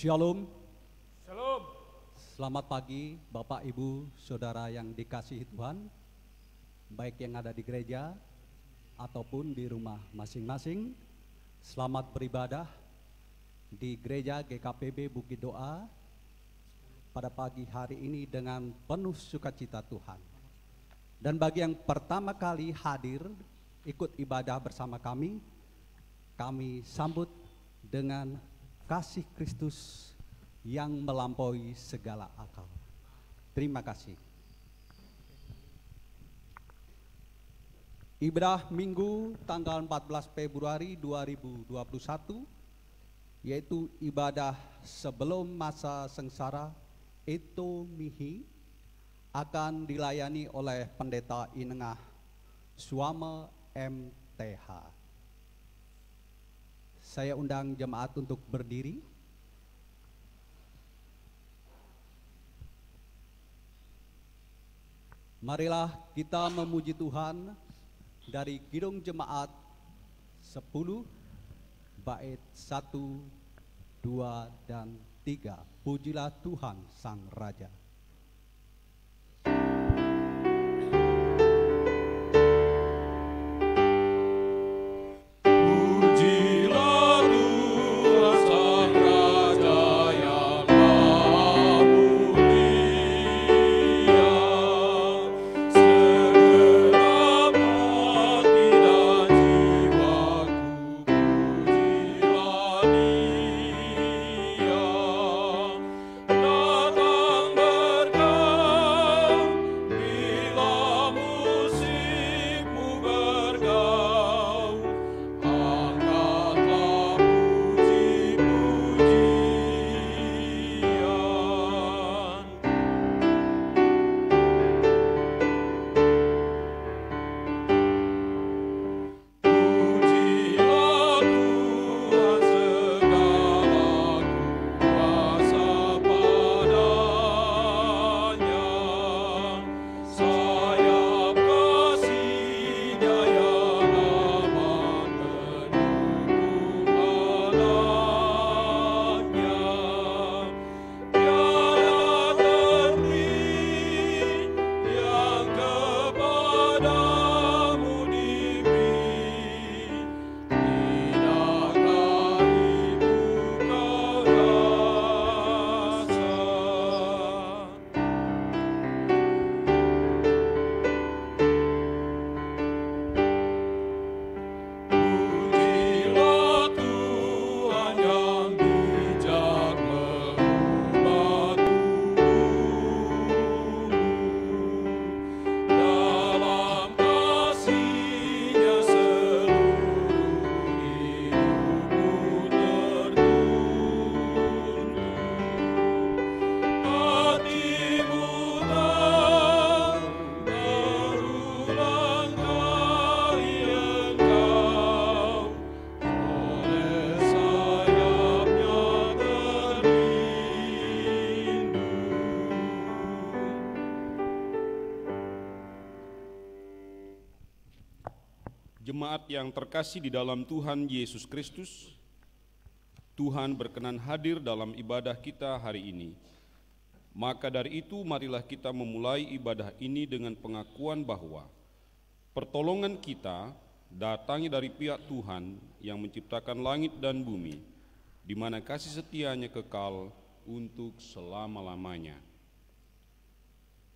Shalom. Shalom. Selamat pagi Bapak Ibu Saudara yang dikasihi Tuhan, baik yang ada di gereja ataupun di rumah masing-masing. Selamat beribadah di gereja GKPB Bukit Doa pada pagi hari ini dengan penuh sukacita Tuhan. Dan bagi yang pertama kali hadir ikut ibadah bersama kami sambut dengan kasih Kristus yang melampaui segala akal. Terima kasih. Ibadah Minggu tanggal 14 Februari 2021, yaitu ibadah sebelum masa sengsara Eto Mihi, akan dilayani oleh Pendeta Inengah Suama MTH. Saya undang jemaat untuk berdiri. Marilah kita memuji Tuhan dari Kidung Jemaat 10, bait 1, 2, dan 3. Pujilah Tuhan Sang Raja. Jemaat yang terkasih di dalam Tuhan Yesus Kristus, Tuhan berkenan hadir dalam ibadah kita hari ini. Maka dari itu marilah kita memulai ibadah ini dengan pengakuan bahwa pertolongan kita datangnya dari pihak Tuhan yang menciptakan langit dan bumi, di mana kasih setianya kekal untuk selama-lamanya.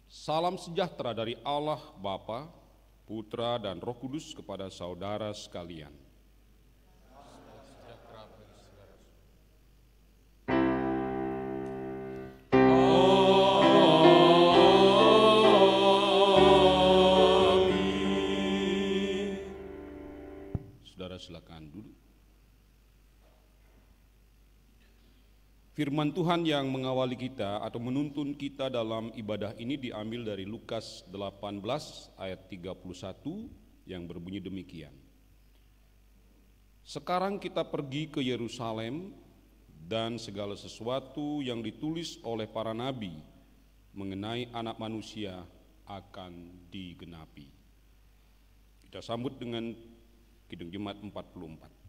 Salam sejahtera dari Allah Bapa, Putra dan Roh Kudus kepada saudara sekalian. Amin. Saudara silakan duduk. Firman Tuhan yang mengawali kita atau menuntun kita dalam ibadah ini diambil dari Lukas 18 ayat 31 yang berbunyi demikian. Sekarang kita pergi ke Yerusalem dan segala sesuatu yang ditulis oleh para nabi mengenai Anak Manusia akan digenapi. Kita sambut dengan Kidung Jemaat 44.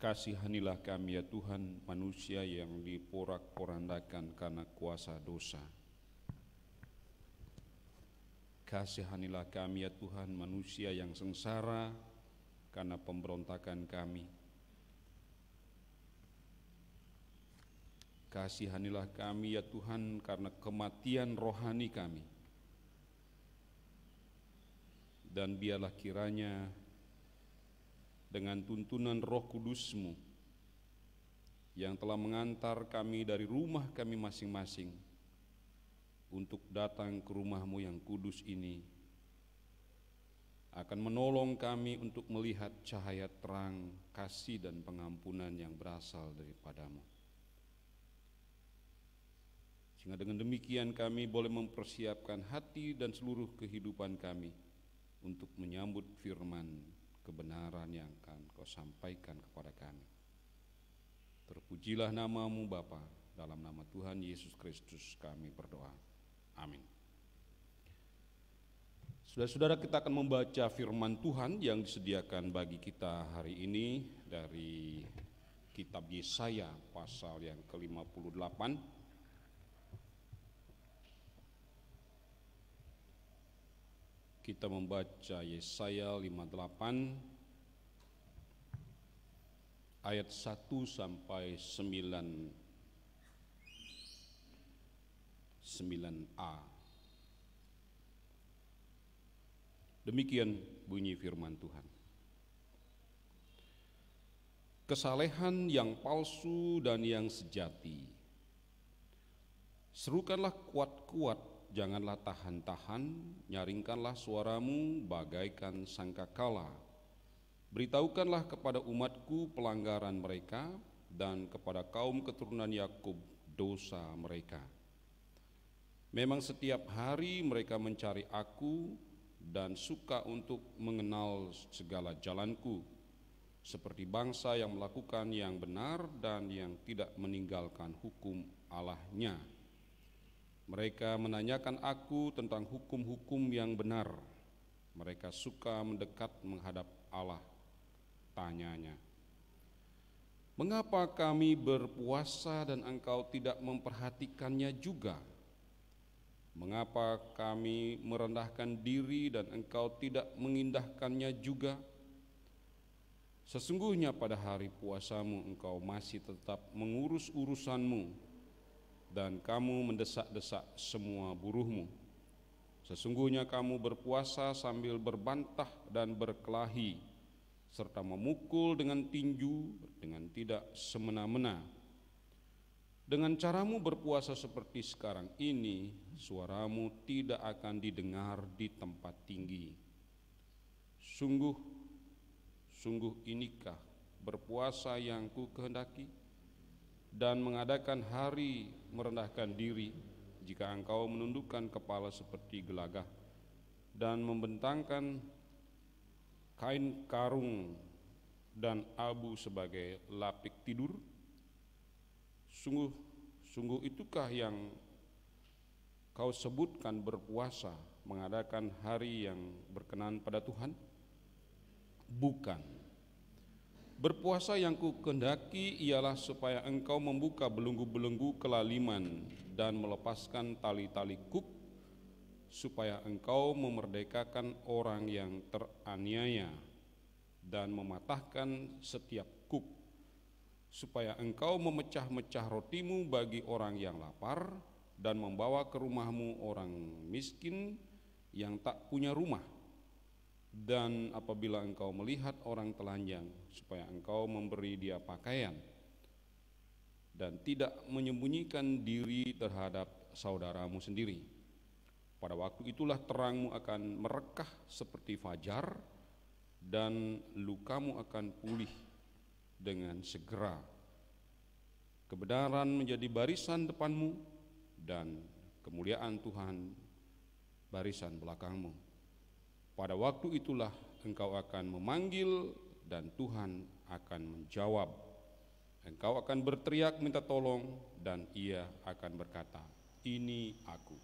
Kasihanilah kami ya Tuhan, manusia yang diporak-porandakan karena kuasa dosa. Kasihanilah kami ya Tuhan, manusia yang sengsara karena pemberontakan kami. Kasihanilah kami ya Tuhan karena kematian rohani kami. Dan biarlah kiranya dengan tuntunan Roh Kudus-Mu yang telah mengantar kami dari rumah kami masing-masing untuk datang ke rumah-Mu yang kudus ini, akan menolong kami untuk melihat cahaya terang, kasih dan pengampunan yang berasal daripada-Mu. Sehingga dengan demikian kami boleh mempersiapkan hati dan seluruh kehidupan kami untuk menyambut firman kebenaran yang akan Kau sampaikan kepada kami. Terpujilah nama-Mu Bapa, dalam nama Tuhan Yesus Kristus kami berdoa. Amin. Saudara-saudara, kita akan membaca firman Tuhan yang disediakan bagi kita hari ini dari kitab Yesaya pasal yang ke-58. Kita membaca Yesaya 58 ayat 1 sampai 9a. Demikian bunyi firman Tuhan. Kesalehan yang palsu dan yang sejati. Serukanlah kuat-kuat, janganlah tahan-tahan, nyaringkanlah suaramu bagaikan sangkakala. Beritahukanlah kepada umatku pelanggaran mereka dan kepada kaum keturunan Yakub dosa mereka. Memang setiap hari mereka mencari aku dan suka untuk mengenal segala jalanku, seperti bangsa yang melakukan yang benar dan yang tidak meninggalkan hukum Allahnya. Mereka menanyakan aku tentang hukum-hukum yang benar. Mereka suka mendekat menghadap Allah. Tanyanya, mengapa kami berpuasa dan engkau tidak memperhatikannya juga? Mengapa kami merendahkan diri dan engkau tidak mengindahkannya juga? Sesungguhnya pada hari puasamu engkau masih tetap mengurus urusanmu, dan kamu mendesak-desak semua buruhmu. Sesungguhnya kamu berpuasa sambil berbantah dan berkelahi, serta memukul dengan tinju dengan tidak semena-mena. Dengan caramu berpuasa seperti sekarang ini, suaramu tidak akan didengar di tempat tinggi. Sungguh inikah berpuasa yang ku kehendaki, dan mengadakan hari merendahkan diri, jika engkau menundukkan kepala seperti gelagah dan membentangkan kain karung dan abu sebagai lapik tidur? Sungguh itukah yang kau sebutkan berpuasa, mengadakan hari yang berkenan pada Tuhan? Bukan. Berpuasa yang ku kehendaki ialah supaya engkau membuka belenggu-belenggu kelaliman dan melepaskan tali-tali kuk, supaya engkau memerdekakan orang yang teraniaya dan mematahkan setiap kuk, supaya engkau memecah-mecah rotimu bagi orang yang lapar dan membawa ke rumahmu orang miskin yang tak punya rumah. Dan apabila engkau melihat orang telanjang, supaya engkau memberi dia pakaian dan tidak menyembunyikan diri terhadap saudaramu sendiri. Pada waktu itulah terangmu akan merekah seperti fajar, dan lukamu akan pulih dengan segera. Kebenaran menjadi barisan depanmu, dan kemuliaan Tuhan barisan belakangmu. Pada waktu itulah engkau akan memanggil, dan Tuhan akan menjawab. Engkau akan berteriak minta tolong, dan Ia akan berkata, ini aku.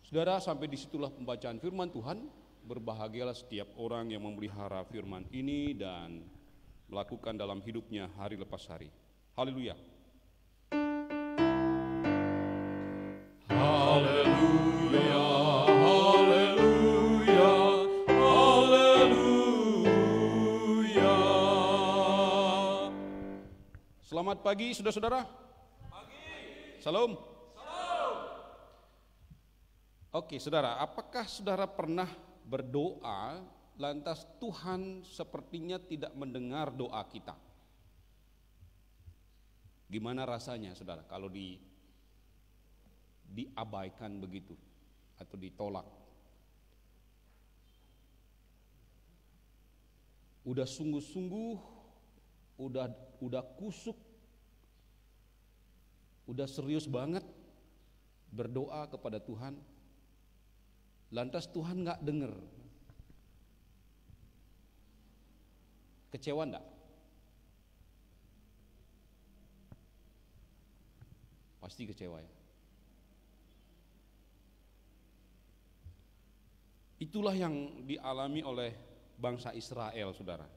Saudara, sampai disitulah pembacaan firman Tuhan. Berbahagialah setiap orang yang memelihara firman ini dan melakukan dalam hidupnya hari lepas hari. Haleluya. Haleluya, haleluya, haleluya. Selamat pagi saudara-saudara. Salam. Oke, saudara, apakah saudara pernah berdoa lantas Tuhan sepertinya tidak mendengar doa kita? Gimana rasanya, saudara, kalau diabaikan begitu atau ditolak? Udah sungguh-sungguh, udah kusuk, udah serius banget berdoa kepada Tuhan, lantas Tuhan nggak dengar. Kecewa enggak? Pasti kecewa ya. Itulah yang dialami oleh bangsa Israel, saudara,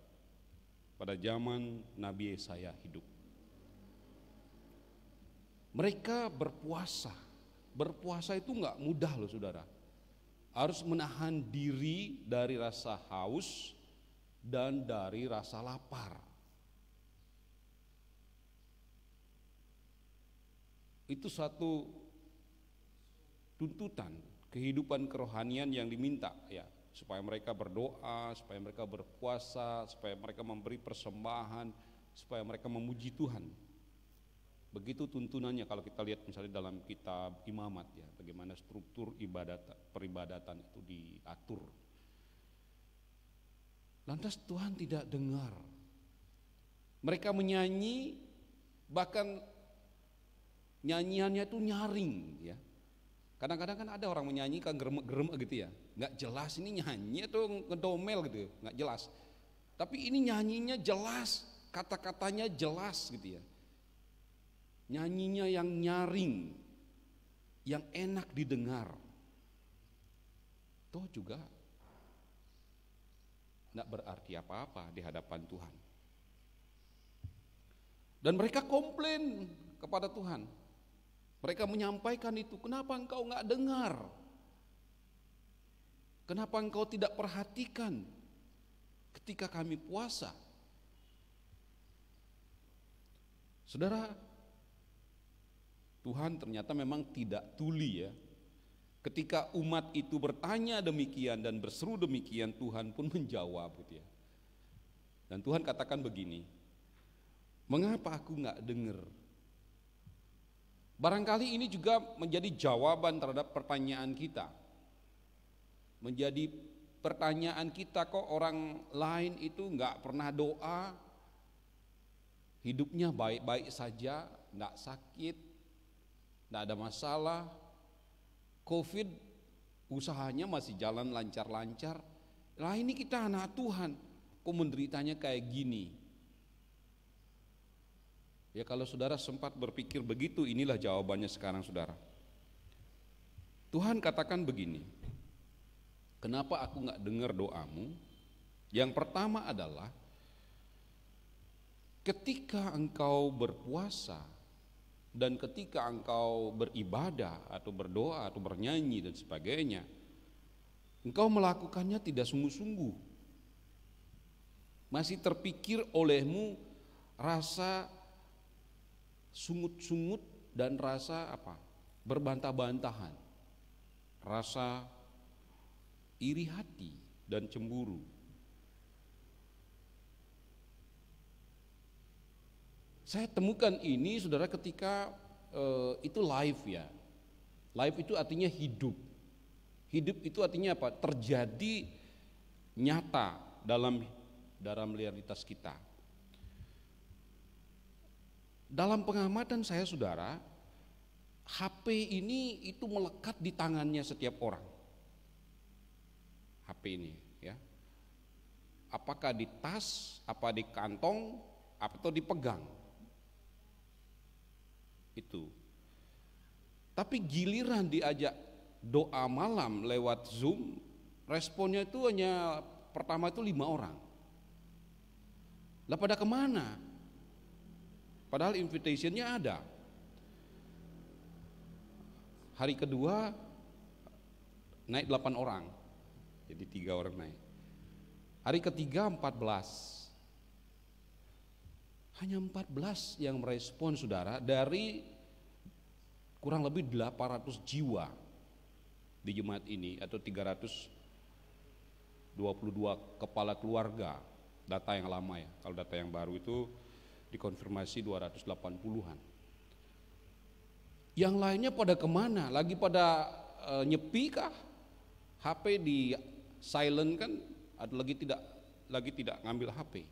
pada zaman Nabi Yesaya hidup. Mereka berpuasa. Berpuasa itu enggak mudah loh, saudara. Harus menahan diri dari rasa haus dan dari rasa lapar. Itu satu tuntutan kehidupan kerohanian yang diminta ya, supaya mereka berdoa, supaya mereka berpuasa, supaya mereka memberi persembahan, supaya mereka memuji Tuhan. Begitu tuntunannya kalau kita lihat misalnya dalam kitab Imamat ya, bagaimana struktur peribadatan itu diatur. Lantas Tuhan tidak dengar. Mereka menyanyi, bahkan nyanyiannya itu nyaring ya. Kadang-kadang kan ada orang menyanyi kan gerem-gerem gitu ya, nggak jelas ini nyanyi atau ngedomel gitu, nggak jelas. Tapi ini nyanyinya jelas, kata-katanya jelas gitu ya. Nyanyinya yang nyaring, yang enak didengar. Toh juga tidak berarti apa-apa di hadapan Tuhan. Dan mereka komplain kepada Tuhan. Mereka menyampaikan itu, kenapa engkau nggak dengar? Kenapa engkau tidak perhatikan ketika kami puasa? Saudara, Tuhan ternyata memang tidak tuli ya. Ketika umat itu bertanya demikian dan berseru demikian, Tuhan pun menjawab gitu ya. Dan Tuhan katakan begini, mengapa aku nggak dengar? Barangkali ini juga menjadi jawaban terhadap pertanyaan kita. Menjadi pertanyaan kita, kok orang lain itu nggak pernah doa, hidupnya baik-baik saja, nggak sakit, nggak ada masalah, COVID usahanya masih jalan lancar-lancar. Lah ini kita anak Tuhan, kok menderitanya kayak gini? Ya kalau saudara sempat berpikir begitu, inilah jawabannya sekarang saudara. Tuhan katakan begini, kenapa aku nggak dengar doamu? Yang pertama adalah ketika engkau berpuasa dan ketika engkau beribadah atau berdoa atau bernyanyi dan sebagainya, engkau melakukannya tidak sungguh-sungguh. Masih terpikir olehmu rasa sungut-sungut dan rasa apa? Berbantah-bantahan. Rasa iri hati dan cemburu. Saya temukan ini saudara ketika itu live ya. Live itu artinya hidup. Hidup itu artinya apa? Terjadi nyata dalam realitas kita. Dalam pengamatan saya saudara, HP ini itu melekat di tangannya setiap orang. HP ini ya. Apakah di tas, apa di kantong, atau dipegang. Itu. Tapi giliran diajak doa malam lewat Zoom, responnya itu hanya pertama itu 5 orang. Lah pada kemana? Padahal invitation-nya ada. Hari kedua naik 8 orang. Jadi 3 orang naik. Hari ketiga 14. Hanya 14 yang merespon, saudara, dari kurang lebih 800 jiwa di jemaat ini, atau 322 kepala keluarga. Data yang lama ya. Kalau data yang baru itu dikonfirmasi 280-an. Yang lainnya pada kemana? Lagi pada nyepi kah? HP di silent kan? Atau lagi tidak ngambil HP?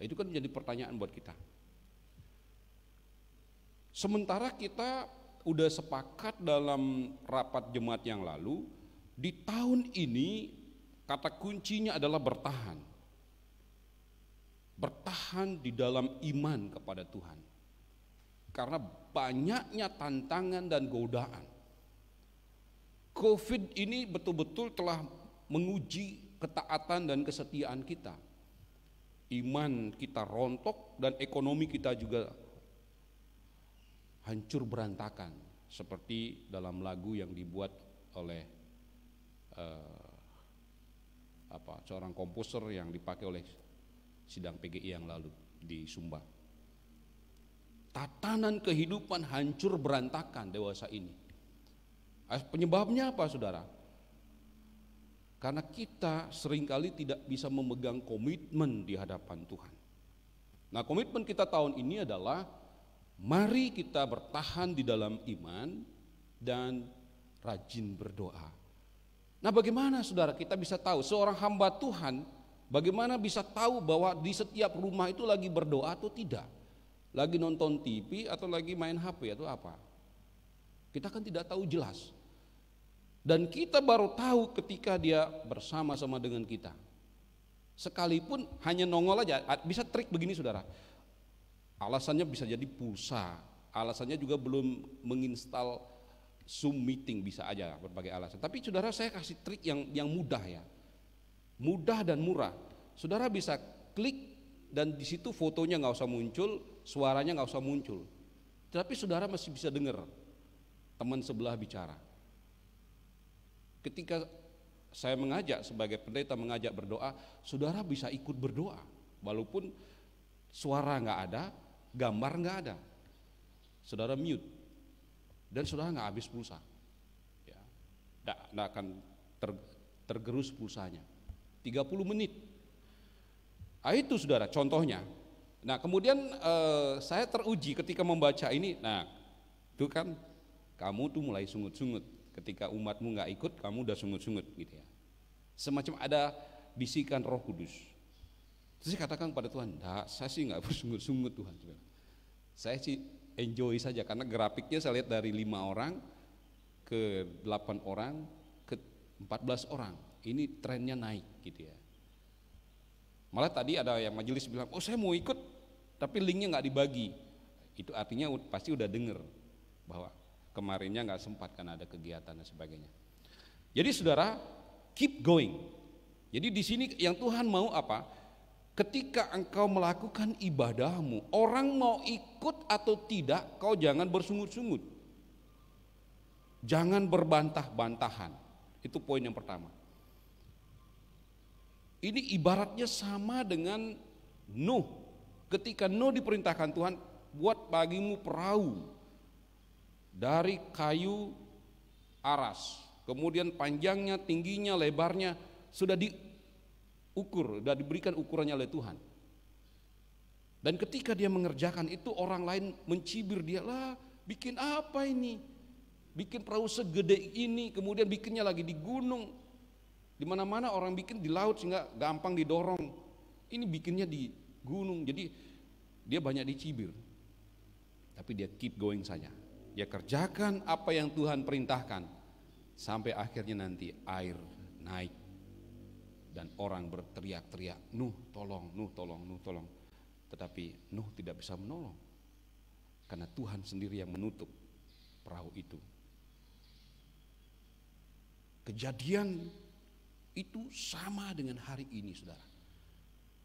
Itu kan menjadi pertanyaan buat kita. Sementara kita udah sepakat dalam rapat jemaat yang lalu, di tahun ini kata kuncinya adalah bertahan. Bertahan di dalam iman kepada Tuhan. Karena banyaknya tantangan dan godaan. COVID ini betul-betul telah menguji ketaatan dan kesetiaan kita. Iman kita rontok dan ekonomi kita juga hancur berantakan, seperti dalam lagu yang dibuat oleh seorang komposer yang dipakai oleh sidang PGI yang lalu di Sumba. Tatanan kehidupan hancur berantakan dewasa ini. Penyebabnya apa, saudara? Karena kita seringkali tidak bisa memegang komitmen di hadapan Tuhan. Nah, komitmen kita tahun ini adalah mari kita bertahan di dalam iman dan rajin berdoa. Nah, bagaimana saudara kita bisa tahu seorang hamba Tuhan, bagaimana bisa tahu bahwa di setiap rumah itu lagi berdoa atau tidak? Lagi nonton TV atau lagi main HP atau apa? Kita kan tidak tahu jelas. Dan kita baru tahu ketika dia bersama-sama dengan kita. Sekalipun hanya nongol aja, bisa trik begini saudara. Alasannya bisa jadi pulsa, alasannya juga belum menginstal Zoom meeting, bisa aja berbagai alasan. Tapi saudara, saya kasih trik yang mudah ya. Mudah dan murah. Saudara bisa klik dan di situ fotonya nggak usah muncul, suaranya nggak usah muncul. Tapi saudara masih bisa dengar teman sebelah bicara. Ketika saya mengajak sebagai pendeta mengajak berdoa, saudara bisa ikut berdoa walaupun suara nggak ada, gambar nggak ada. Saudara mute dan saudara nggak habis pulsa, ya, nggak akan tergerus pulsanya. 30 menit. Nah, itu saudara contohnya. Nah, kemudian saya teruji ketika membaca ini. Nah, itu kan kamu tuh mulai sungut-sungut. Ketika umatmu nggak ikut, kamu udah sungut-sungut gitu ya. Semacam ada bisikan Roh Kudus. Terus saya katakan pada Tuhan, saya sih nggak bersungut-sungut Tuhan. Saya sih enjoy saja karena grafiknya saya lihat dari 5 orang ke 8 orang ke 14 orang. Ini trennya naik gitu ya. Malah tadi ada yang majelis bilang, oh saya mau ikut tapi linknya nggak dibagi. Itu artinya pasti udah denger bahwa kemarinnya nggak sempat karena ada kegiatan dan sebagainya. Jadi saudara, keep going. Jadi di sini yang Tuhan mau apa? Ketika engkau melakukan ibadahmu, orang mau ikut atau tidak, kau jangan bersungut-sungut. Jangan berbantah-bantahan. Itu poin yang pertama. Ini ibaratnya sama dengan Nuh. Ketika Nuh diperintahkan Tuhan, buat bagimu perahu dari kayu aras, kemudian panjangnya, tingginya, lebarnya sudah diukur, sudah diberikan ukurannya oleh Tuhan. Dan ketika dia mengerjakan itu, orang lain mencibir dia, lah bikin apa ini? Bikin perahu segede ini, kemudian bikinnya lagi di gunung. Di mana-mana orang bikin di laut sehingga gampang didorong. Ini bikinnya di gunung, jadi dia banyak dicibir. Tapi dia keep going saja. Dia kerjakan apa yang Tuhan perintahkan sampai akhirnya nanti air naik dan orang berteriak-teriak, Nuh tolong, Nuh tolong, Nuh tolong. Tetapi Nuh tidak bisa menolong karena Tuhan sendiri yang menutup perahu itu. Kejadian itu sama dengan hari ini saudara.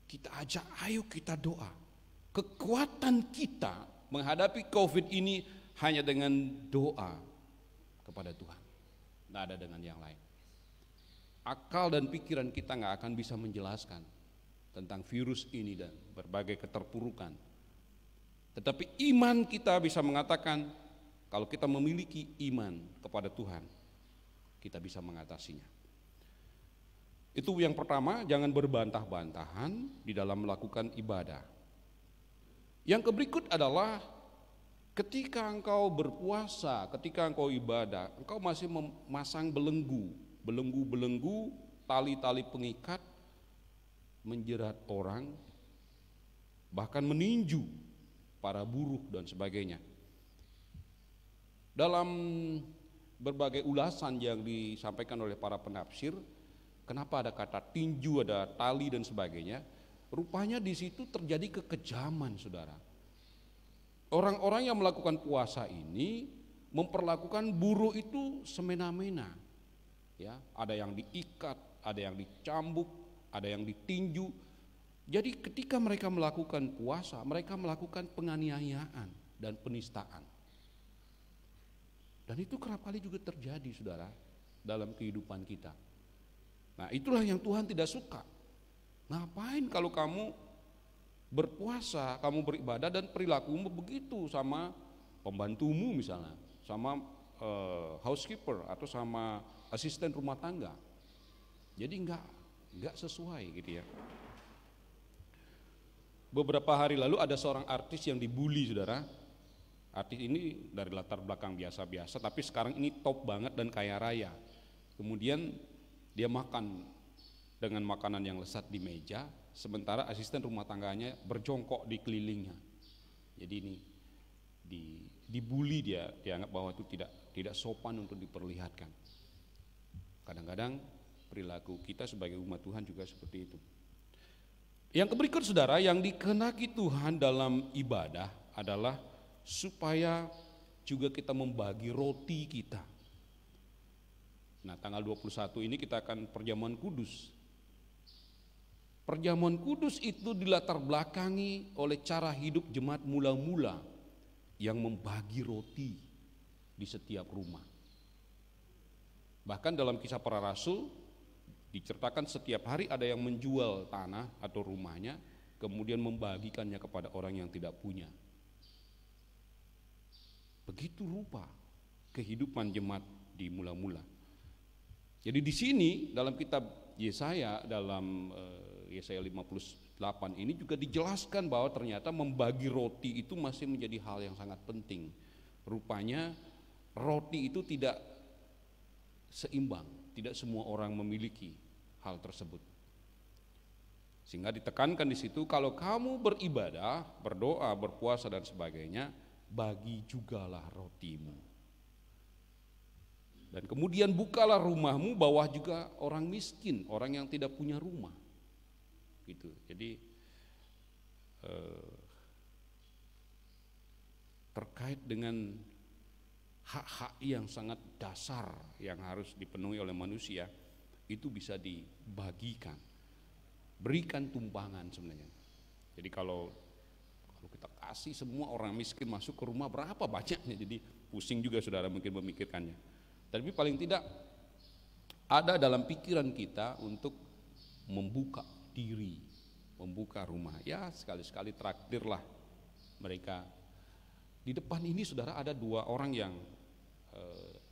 kita ajak, ayo kita doa. Kekuatan kita menghadapi COVID ini hanya dengan doa kepada Tuhan, tidak ada dengan yang lain. Akal dan pikiran kita nggak akan bisa menjelaskan tentang virus ini dan berbagai keterpurukan. Tetapi iman kita bisa mengatakan, kalau kita memiliki iman kepada Tuhan, kita bisa mengatasinya. Itu yang pertama, jangan berbantah-bantahan di dalam melakukan ibadah. Yang berikut adalah ketika engkau berpuasa, ketika engkau ibadah, engkau masih memasang belenggu, tali-tali pengikat, menjerat orang, bahkan meninju para buruh dan sebagainya. Dalam berbagai ulasan yang disampaikan oleh para penafsir, kenapa ada kata tinju, ada tali dan sebagainya, rupanya di situ terjadi kekejaman, saudara. Orang-orang yang melakukan puasa ini memperlakukan buruh itu semena-mena. Ya, ada yang diikat, ada yang dicambuk, ada yang ditinju. Jadi ketika mereka melakukan puasa, mereka melakukan penganiayaan dan penistaan. Dan itu kerap kali juga terjadi, saudara, dalam kehidupan kita. Nah, itulah yang Tuhan tidak suka. Ngapain kalau kamu berpuasa, kamu beribadah dan perilakumu begitu sama pembantumu misalnya, sama housekeeper atau sama asisten rumah tangga. Jadi enggak sesuai gitu ya. Beberapa hari lalu ada seorang artis yang dibully, saudara. Artis ini dari latar belakang biasa-biasa, tapi sekarang ini top banget dan kaya raya. Kemudian dia makan dengan makanan yang lezat di meja, sementara asisten rumah tangganya berjongkok di kelilingnya. Jadi ini dibully, dia dianggap bahwa itu tidak sopan untuk diperlihatkan. Kadang-kadang perilaku kita sebagai umat Tuhan juga seperti itu. Yang berikut, saudara, yang dikehendaki Tuhan dalam ibadah adalah supaya juga kita membagi roti kita. Nah, tanggal 21 ini kita akan perjamuan kudus. Perjamuan kudus itu dilatar belakangi oleh cara hidup jemaat mula-mula yang membagi roti di setiap rumah. Bahkan dalam Kisah Para Rasul diceritakan setiap hari ada yang menjual tanah atau rumahnya, kemudian membagikannya kepada orang yang tidak punya. Begitu rupa kehidupan jemaat di mula-mula. Jadi di sini dalam kitab Yesaya, dalam Yesaya 58 ini juga dijelaskan bahwa ternyata membagi roti itu masih menjadi hal yang sangat penting. Rupanya roti itu tidak seimbang, tidak semua orang memiliki hal tersebut. Sehingga ditekankan di situ, kalau kamu beribadah, berdoa, berpuasa dan sebagainya, bagi jugalah rotimu. Dan kemudian bukalah rumahmu, bawa juga orang miskin, orang yang tidak punya rumah. Gitu. Jadi terkait dengan hak-hak yang sangat dasar yang harus dipenuhi oleh manusia, itu bisa dibagikan, berikan tumpangan sebenarnya. Jadi kalau kita kasih semua orang miskin masuk ke rumah, berapa banyaknya, jadi pusing juga saudara mungkin memikirkannya. Tapi paling tidak ada dalam pikiran kita untuk membuka diri, membuka rumah. Ya sekali-sekali traktirlah mereka. Di depan ini saudara ada dua orang yang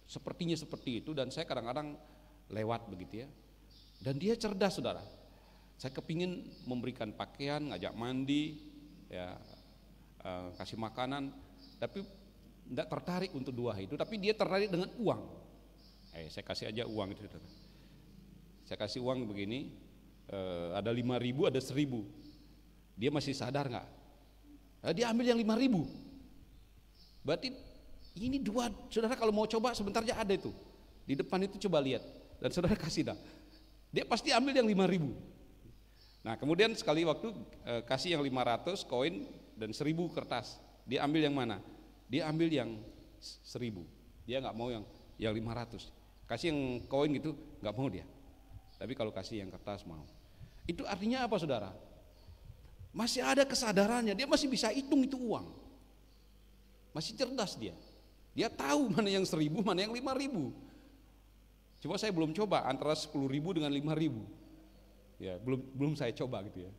sepertinya seperti itu, dan saya kadang-kadang lewat begitu ya. Dan dia cerdas saudara. Saya kepingin memberikan pakaian, ngajak mandi, ya, kasih makanan, tapi tidak tertarik untuk dua itu, tapi dia tertarik dengan uang. Saya kasih aja uang itu. Saya kasih uang begini, ada 5.000, ada 1.000. Dia masih sadar nggak? Dia ambil yang 5.000. Berarti ini dua, saudara kalau mau coba sebentar aja ada itu. Di depan itu coba lihat, dan saudara kasih dah. Dia pasti ambil yang 5.000. Nah kemudian sekali waktu kasih yang 500 koin dan 1.000 kertas. Dia ambil yang mana? Dia ambil yang 1.000. Dia nggak mau yang 500. Kasih yang koin gitu nggak mau dia. Tapi kalau kasih yang kertas mau. Itu artinya apa saudara? Masih ada kesadarannya, dia masih bisa hitung itu uang. Masih cerdas dia. Dia tahu mana yang 1.000, mana yang 5.000. Cuma saya belum coba antara 10.000 dengan 5.000. Ya, belum saya coba gitu ya.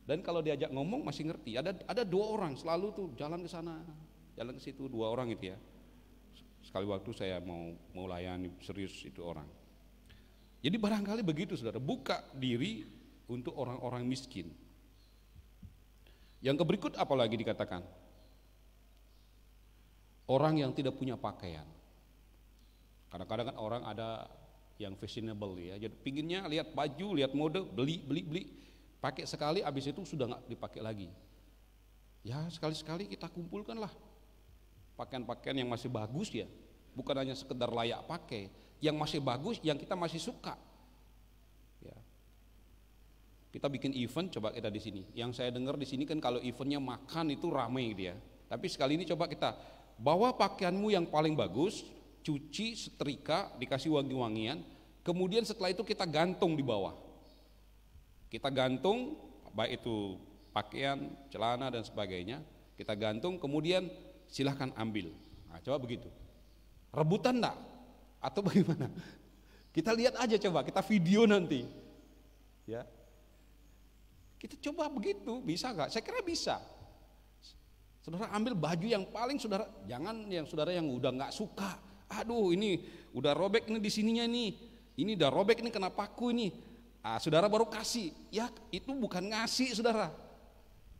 Dan kalau diajak ngomong masih ngerti. Ada 2 orang selalu tuh jalan ke sana, jalan ke situ, 2 orang itu ya. Sekali waktu saya mau layani serius itu orang. Jadi barangkali begitu saudara, buka diri untuk orang-orang miskin. Yang berikut apalagi dikatakan? Orang yang tidak punya pakaian. Kadang-kadang kan orang ada yang fashionable ya, jadi pinginnya lihat baju, lihat mode, beli, pakai sekali, habis itu sudah nggak dipakai lagi. Ya sekali-sekali kita kumpulkanlah pakaian-pakaian yang masih bagus ya, bukan hanya sekedar layak pakai, yang masih bagus, yang kita masih suka. Ya. Kita bikin event, coba kita di sini. Yang saya dengar di sini kan kalau eventnya makan itu ramai dia. Tapi sekali ini coba kita bawa pakaianmu yang paling bagus, cuci, setrika, dikasih wangi-wangian, kemudian setelah itu kita gantung di bawah. Kita gantung, baik itu pakaian, celana dan sebagainya, kita gantung, kemudian silahkan ambil. Nah, coba begitu. Rebutan enggak? Atau bagaimana? Kita lihat aja coba, kita video nanti. Ya. Kita coba begitu, bisa enggak? Saya kira bisa. Saudara ambil baju yang paling saudara, jangan yang saudara yang udah enggak suka. Aduh, ini udah robek ini di sininya nih. Ini udah robek ini kena paku ini. Ah, saudara baru kasih. Ya, itu bukan ngasih, saudara.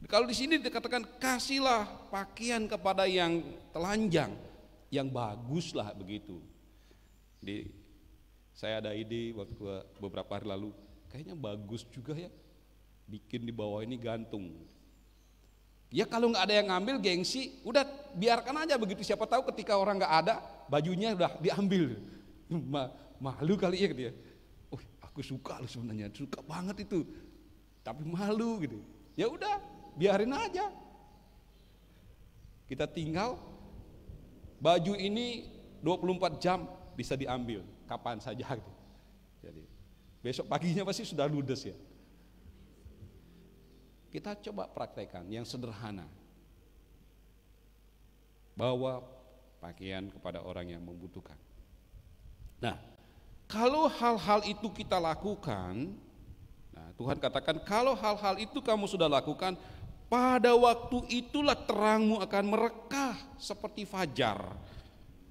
Kalau di sini dikatakan kasihlah pakaian kepada yang telanjang, yang bagus lah begitu. Saya ada ide waktu beberapa hari lalu, kayaknya bagus juga ya, bikin di bawah ini gantung. Ya kalau nggak ada yang ngambil gengsi, udah biarkan aja begitu. Siapa tahu ketika orang nggak ada, bajunya udah diambil. Malu kali ya gitu ya. Oh, aku suka loh sebenarnya, suka banget itu. Tapi malu gitu. Ya udah, biarin aja. Kita tinggal baju ini 24 jam bisa diambil kapan saja gitu. Jadi besok paginya pasti sudah ludes ya. Kita coba praktekkan yang sederhana. Bawa pakaian kepada orang yang membutuhkan. Nah, kalau hal-hal itu kita lakukan, nah Tuhan katakan kalau hal-hal itu kamu sudah lakukan, pada waktu itulah terangmu akan merekah seperti fajar,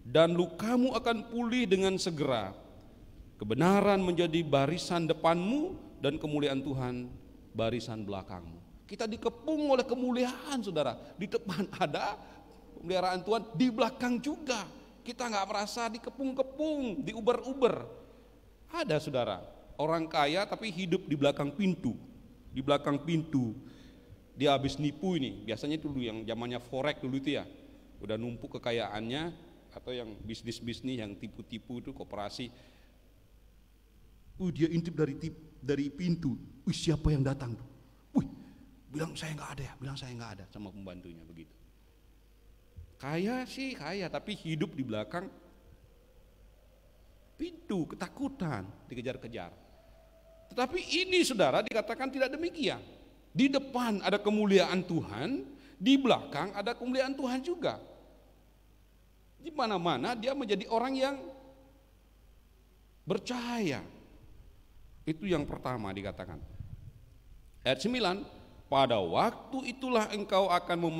dan lukamu akan pulih dengan segera. Kebenaran menjadi barisan depanmu, dan kemuliaan Tuhan barisan belakangmu. Kita dikepung oleh kemuliaan, saudara. Di depan ada pemeliharaan Tuhan, di belakang juga. Kita nggak merasa dikepung-kepung, diuber-uber. Ada, saudara, orang kaya tapi hidup di belakang pintu. Di belakang pintu. Dia habis nipu ini. Biasanya itu dulu yang zamannya forex dulu itu ya. Udah numpuk kekayaannya, atau yang bisnis-bisnis yang tipu-tipu itu koperasi. Dia intip dari pintu. Siapa yang datang tuh? Bilang saya nggak ada ya, bilang saya nggak ada, sama pembantunya begitu. Kaya sih kaya, tapi hidup di belakang pintu, ketakutan, dikejar-kejar. Tetapi ini saudara dikatakan tidak demikian. Di depan ada kemuliaan Tuhan, di belakang ada kemuliaan Tuhan juga. Di mana-mana dia menjadi orang yang bercahaya. Itu yang pertama dikatakan. Ayat 9, pada waktu itulah engkau akan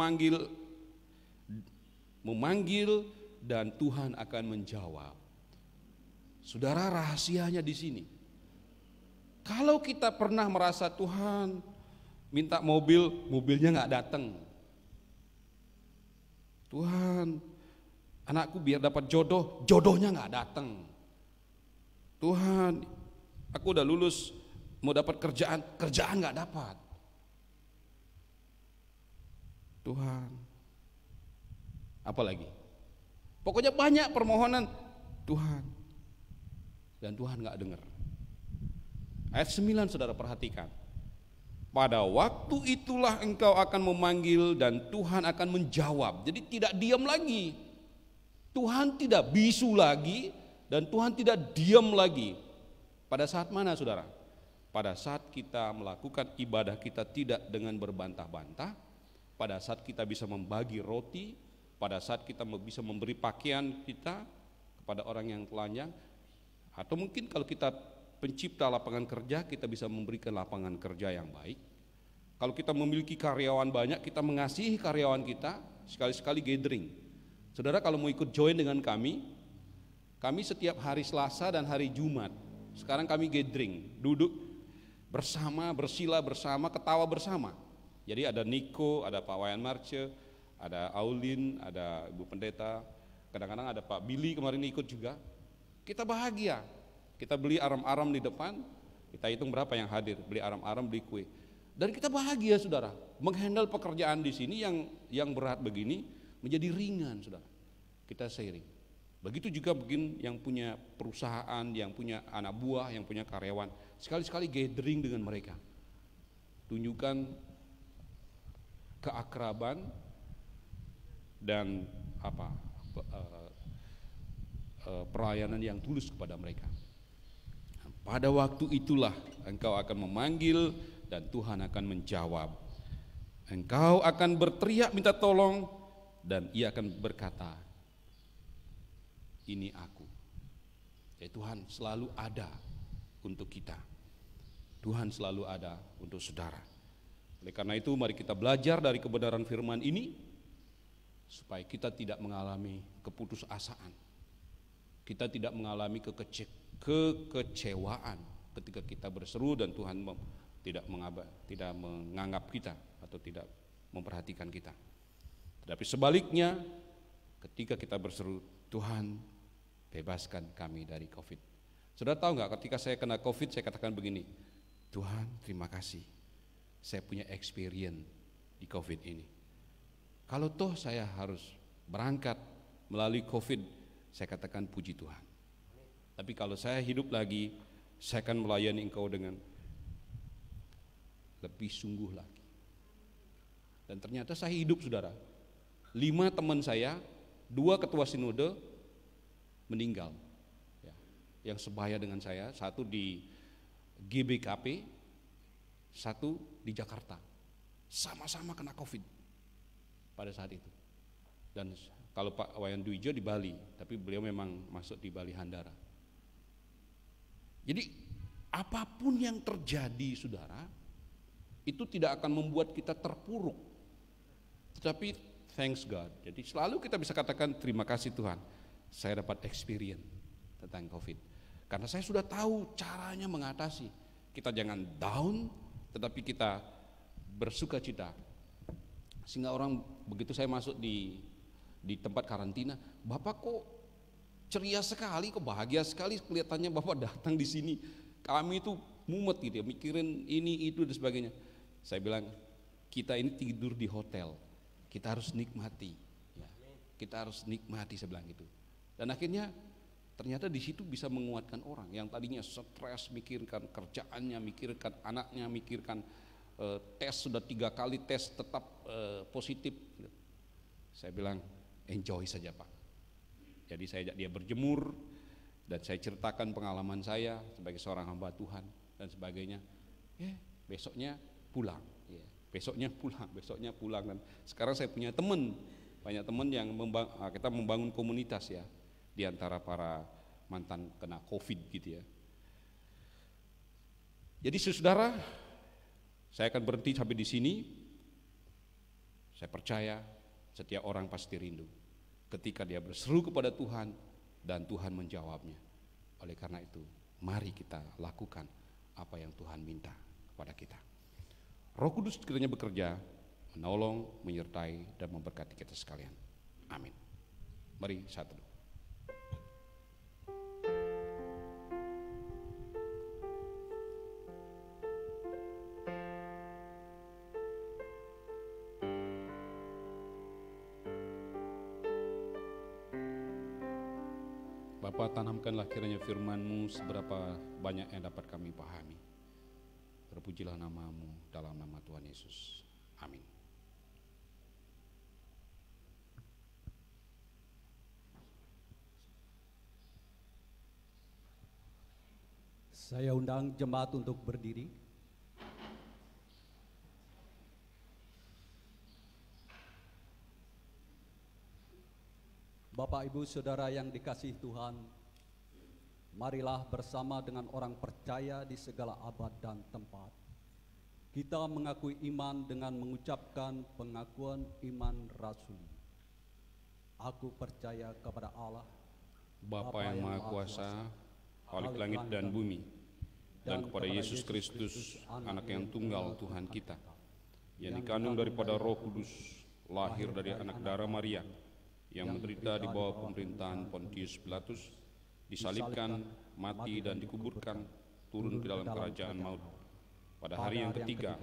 memanggil dan Tuhan akan menjawab. Saudara, rahasianya di sini. Kalau kita pernah merasa Tuhan minta mobil, mobilnya nggak datang. Tuhan, anakku biar dapat jodoh, jodohnya nggak datang. Tuhan, aku udah lulus, mau dapat kerjaan, kerjaan nggak dapat. Tuhan, apalagi? Pokoknya banyak permohonan Tuhan, dan Tuhan nggak dengar. Ayat 9 saudara perhatikan. Pada waktu itulah engkau akan memanggil dan Tuhan akan menjawab. Jadi tidak diam lagi. Tuhan tidak bisu lagi dan Tuhan tidak diam lagi. Pada saat mana saudara? pada saat kita melakukan ibadah kita tidak dengan berbantah-bantah, pada saat kita bisa membagi roti, pada saat kita bisa memberi pakaian kita kepada orang yang telanjang, atau mungkin kalau kita pencipta lapangan kerja, kita bisa memberikan lapangan kerja yang baik. Kalau kita memiliki karyawan banyak, kita mengasihi karyawan kita, sekali-sekali gathering. Saudara kalau mau ikut join dengan kami setiap hari Selasa dan hari Jumat, sekarang kami gathering, duduk bersama, bersila bersama, ketawa bersama. Jadi ada Niko, ada Pak Wayan Marce, ada Aulin, ada Ibu Pendeta, kadang-kadang ada Pak Billy kemarin ikut juga. Kita bahagia, kita beli aram-aram di depan, kita hitung berapa yang hadir, beli aram-aram, beli kue. Dan kita bahagia saudara, menghandle pekerjaan di sini yang berat begini menjadi ringan saudara. Kita sharing. Begitu juga mungkin yang punya perusahaan, yang punya anak buah, yang punya karyawan, sekali-sekali gathering dengan mereka. Tunjukkan keakraban dan pelayanan yang tulus kepada mereka. Pada waktu itulah engkau akan memanggil dan Tuhan akan menjawab. Engkau akan berteriak minta tolong dan Ia akan berkata, ini aku. Ya, Tuhan selalu ada untuk kita. Tuhan selalu ada untuk saudara. Oleh karena itu mari kita belajar dari kebenaran firman ini supaya kita tidak mengalami keputusasaan. Kita tidak mengalami kekecewaan ketika kita berseru dan Tuhan tidak menganggap kita atau tidak memperhatikan kita. Tetapi sebaliknya ketika kita berseru, Tuhan bebaskan kami dari COVID. Saudara tahu nggak, ketika saya kena COVID saya katakan begini, Tuhan terima kasih, saya punya experience di COVID ini. Kalau toh saya harus berangkat melalui COVID, saya katakan puji Tuhan. Tapi kalau saya hidup lagi, saya akan melayani engkau dengan lebih sungguh lagi. Dan ternyata saya hidup saudara. 5 teman saya, 2 ketua sinode meninggal ya, yang sebaya dengan saya, 1 di GBKP, 1 di Jakarta, sama-sama kena COVID pada saat itu. Dan kalau Pak Wayan Duijo di Bali, tapi beliau memang masuk di Bali Handara. Jadi apapun yang terjadi saudara, itu tidak akan membuat kita terpuruk, tetapi thanks God. Jadi selalu kita bisa katakan terima kasih Tuhan, saya dapat experience tentang COVID. Karena saya sudah tahu caranya mengatasi. Kita jangan down, tetapi kita bersuka cita. Sehingga orang begitu saya masuk di tempat karantina, Bapak kok ceria sekali, kok bahagia sekali kelihatannya Bapak datang di sini. Kami itu mumet gitu ya, mikirin ini itu dan sebagainya. Saya bilang kita ini tidur di hotel, kita harus nikmati. Ya, kita harus nikmati, saya bilang gitu. Dan akhirnya ternyata di situ bisa menguatkan orang yang tadinya stres, mikirkan kerjaannya, mikirkan anaknya, mikirkan tes sudah 3 kali tes tetap positif. Saya bilang enjoy saja Pak. Jadi saya ajak dia berjemur dan saya ceritakan pengalaman saya sebagai seorang hamba Tuhan dan sebagainya. Besoknya pulang. Besoknya pulang dan sekarang saya punya teman, banyak teman yang kita membangun komunitas ya di antara para mantan kena COVID gitu ya. Jadi saudara, saya akan berhenti sampai di sini. Saya percaya setiap orang pasti rindu ketika dia berseru kepada Tuhan dan Tuhan menjawabnya. Oleh karena itu, mari kita lakukan apa yang Tuhan minta kepada kita. Roh Kudus kiranya bekerja, menolong, menyertai dan memberkati kita sekalian. Amin. Mari satu. Bapa, tanamkanlah kiranya firman-Mu seberapa banyak yang dapat kami pahami. Terpujilah nama-Mu dalam nama Tuhan Yesus. Amin. Saya undang jemaat untuk berdiri. Bapak, Ibu, Saudara yang dikasihi Tuhan, marilah bersama dengan orang percaya di segala abad dan tempat, kita mengakui iman dengan mengucapkan pengakuan iman rasuli. Aku percaya kepada Allah, Bapa yang Maha Kuasa, Khalik langit dan bumi, dan kepada Yesus Kristus, anak yang tunggal Tuhan kita, yang dikandung daripada Roh Kudus, lahir dari anak darah Maria, yang menderita di bawah pemerintahan Pontius Pilatus, disalibkan, mati dan dikuburkan, turun ke dalam kerajaan maut. Pada hari yang ketiga,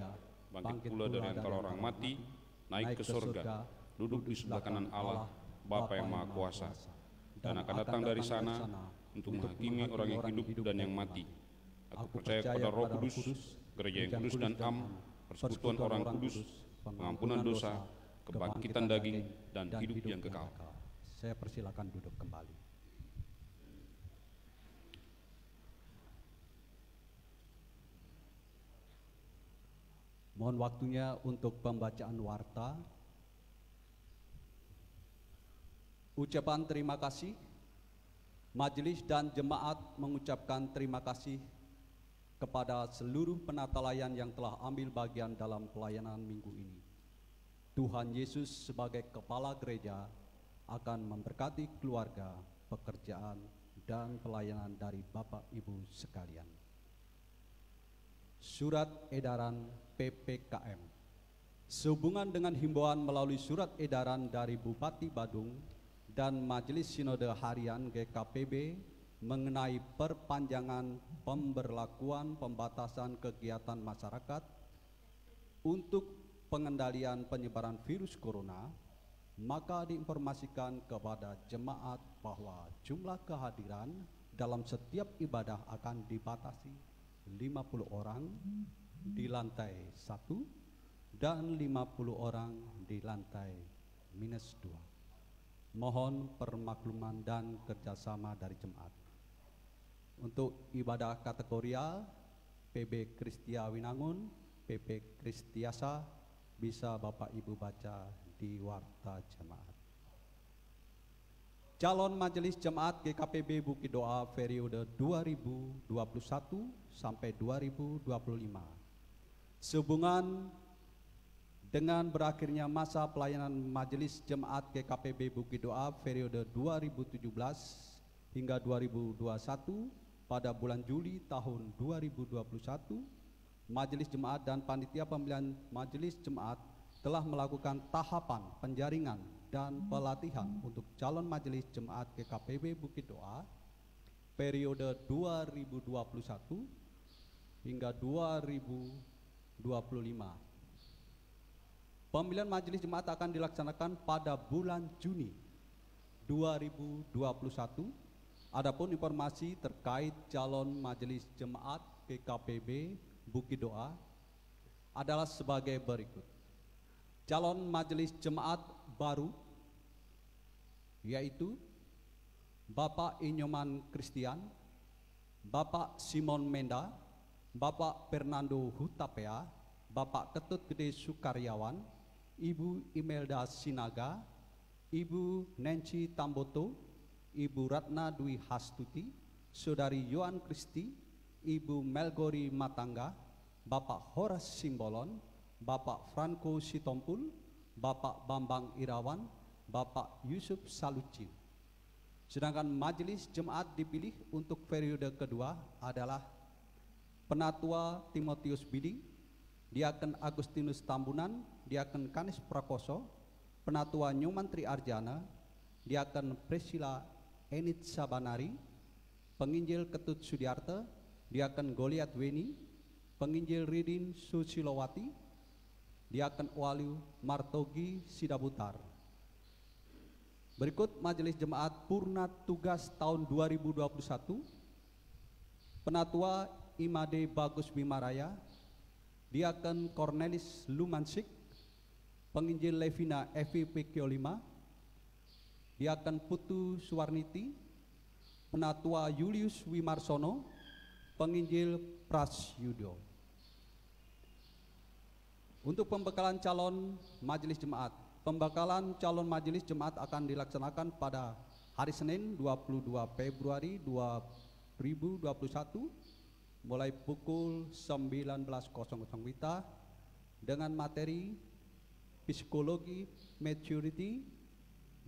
bangkit pula dari antara orang mati, naik ke surga, duduk di sebelah kanan Allah, Bapa yang Maha Kuasa, dan akan datang dari sana untuk menghakimi orang yang hidup dan yang mati. Aku percaya kepada Roh Kudus, gereja yang kudus dan am, persekutuan orang kudus, pengampunan dosa, kebangkitan daging, dan hidup yang kekal. Saya persilakan duduk kembali. Mohon waktunya untuk pembacaan warta. Ucapan terima kasih. Majelis dan jemaat mengucapkan terima kasih kepada seluruh penata layan yang telah ambil bagian dalam pelayanan minggu ini. Tuhan Yesus sebagai kepala gereja akan memberkati keluarga, pekerjaan, dan pelayanan dari Bapak Ibu sekalian. Surat edaran PPKM. Sehubungan dengan himbauan melalui surat edaran dari Bupati Badung dan Majelis Sinode Harian GKPB mengenai perpanjangan pemberlakuan pembatasan kegiatan masyarakat untuk pengendalian penyebaran virus corona, maka diinformasikan kepada jemaat bahwa jumlah kehadiran dalam setiap ibadah akan dibatasi 50 orang di lantai 1 dan 50 orang di lantai -2. Mohon permakluman dan kerjasama dari jemaat. Untuk ibadah kategorial, PB Kristia Winangun, PP Kristiasa, bisa Bapak Ibu baca di warta jemaat. Calon Majelis Jemaat GKPB Bukit Doa periode 2021 sampai 2025. Sehubungan dengan berakhirnya masa pelayanan Majelis Jemaat GKPB Bukit Doa periode 2017 hingga 2021 pada bulan Juli tahun 2021, Majelis Jemaat dan Panitia Pemilihan Majelis Jemaat telah melakukan tahapan penjaringan dan pelatihan untuk calon Majelis Jemaat GKPB Bukit Doa periode 2021 hingga 2025. Pemilihan Majelis Jemaat akan dilaksanakan pada bulan Juni 2021. Adapun informasi terkait calon Majelis Jemaat GKPB Bukit Doa adalah sebagai berikut. Calon Majelis Jemaat baru yaitu Bapak Inyoman Christian, Bapak Simon Menda, Bapak Fernando Hutapea, Bapak Ketut Gede Sukaryawan, Ibu Imelda Sinaga, Ibu Nancy Tamboto, Ibu Ratna Dwi Hastuti, Saudari Yohan Kristi, Ibu Melgori Matangga, Bapak Horas Simbolon, Bapak Franco Sitompul, Bapak Bambang Irawan, Bapak Yusuf Salucin. Sedangkan Majelis Jemaat dipilih untuk periode kedua adalah Penatua Timotius Bidi, Diaken Agustinus Tambunan, Diaken Kanis Prakoso, Penatua Nyoman Tri Arjana, Diaken Priscilla Enit Sabanari, Penginjil Ketut Sudiarte, Diaken Goliat Weni, Penginjil Ridin Susilowati, Diaken Waliu Martogi Sidabutar. Berikut Majelis Jemaat Purna Tugas tahun 2021. Penatua Imade Bagus Bimaraya, Diaken Cornelis Lumansik, Penginjil Levina Evi Pekio 5, Diaken Putu Suwarniti, Penatua Julius Wimarsono, penginjil Prasyudo. Untuk pembekalan calon majelis jemaat, pembekalan calon majelis jemaat akan dilaksanakan pada hari Senin 22 Februari 2021 mulai pukul 19.00 WITA dengan materi psikologi maturity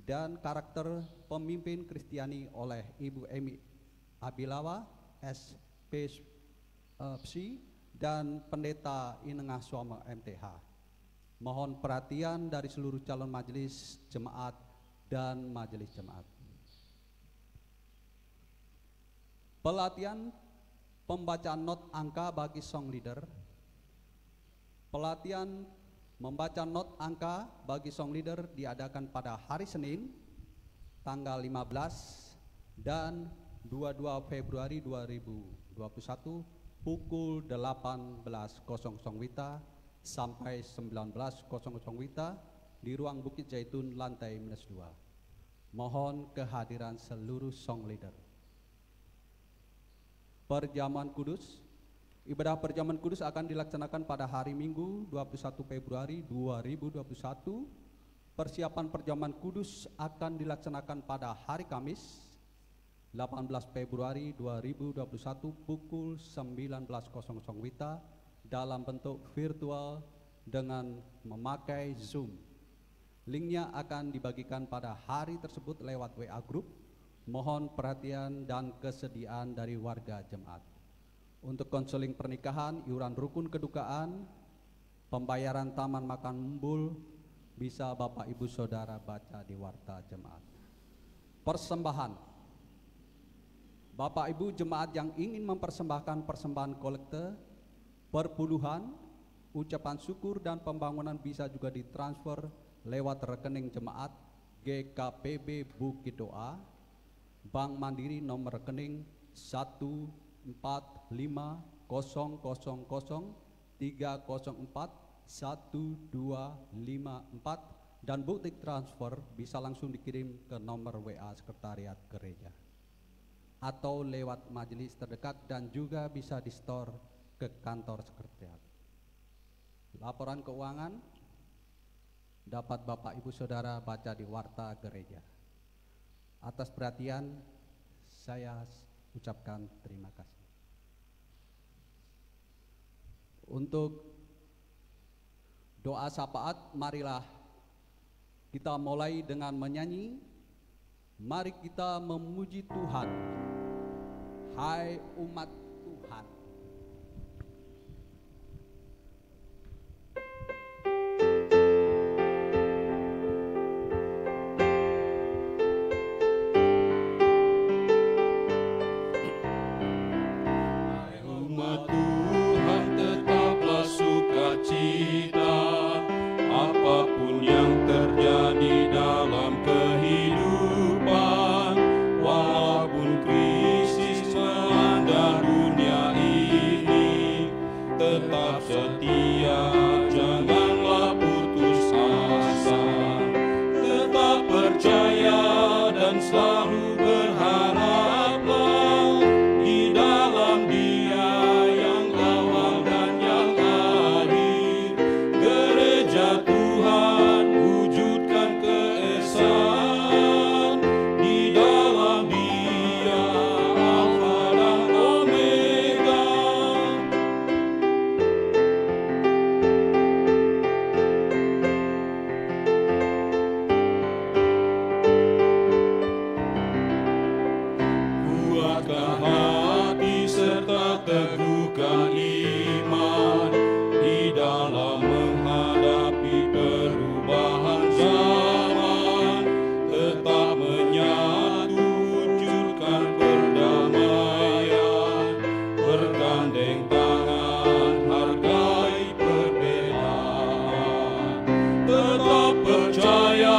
dan karakter pemimpin Kristiani oleh Ibu Emi Abilawa, SPC, dan Pendeta Inengah Suama MTH. Mohon perhatian dari seluruh calon majelis jemaat dan majelis jemaat. Pelatihan pembacaan not angka bagi song leader. Pelatihan membaca not angka bagi song leader diadakan pada hari Senin tanggal 15 dan 22 Februari 2021 pukul 18.00 WITA sampai 19.00 WITA di ruang Bukit Zaitun lantai -2. Mohon kehadiran seluruh song leader. Perjamuan Kudus. Ibadah perjamuan kudus akan dilaksanakan pada hari Minggu 21 Februari 2021. Persiapan perjamuan kudus akan dilaksanakan pada hari Kamis 18 Februari 2021 pukul 19.00 WITA dalam bentuk virtual dengan memakai Zoom. Linknya akan dibagikan pada hari tersebut lewat WA Group. Mohon perhatian dan kesediaan dari warga jemaat. Untuk konseling pernikahan, iuran rukun kedukaan, pembayaran taman makan umbul bisa Bapak Ibu Saudara baca di warta jemaat. Persembahan. Bapak Ibu jemaat yang ingin mempersembahkan persembahan kolekte, perpuluhan, ucapan syukur dan pembangunan bisa juga ditransfer lewat rekening jemaat GKPB Bukit Doa, Bank Mandiri nomor rekening 14503041254 dan bukti transfer bisa langsung dikirim ke nomor WA Sekretariat Gereja atau lewat majelis terdekat dan juga bisa di-store ke kantor sekretariat. Laporan keuangan dapat Bapak Ibu Saudara baca di warta gereja. Atas perhatian saya ucapkan terima kasih. Untuk doa syafaat, marilah kita mulai dengan menyanyi. Mari kita memuji Tuhan. Hai umat Tuhan. Umat Tuhan tetaplah sukacita, apapun yang terjadi dalam kehidupan, walaupun krisis melanda dunia ini, tetap setia, janganlah putus asa, tetap percaya dan selalu berharaplah di dalam Dia yang awal dan yang akhir. Gereja Tuhan wujudkan keesaan di dalam Dia, Alfa dan Omega. Kuatkan hati serta teguhkan iman di dalam menghadapi perubahan zaman. Tetap menyatu, wujudkan perdamaian, bergandeng tangan, hargai perbedaan. Tetap percaya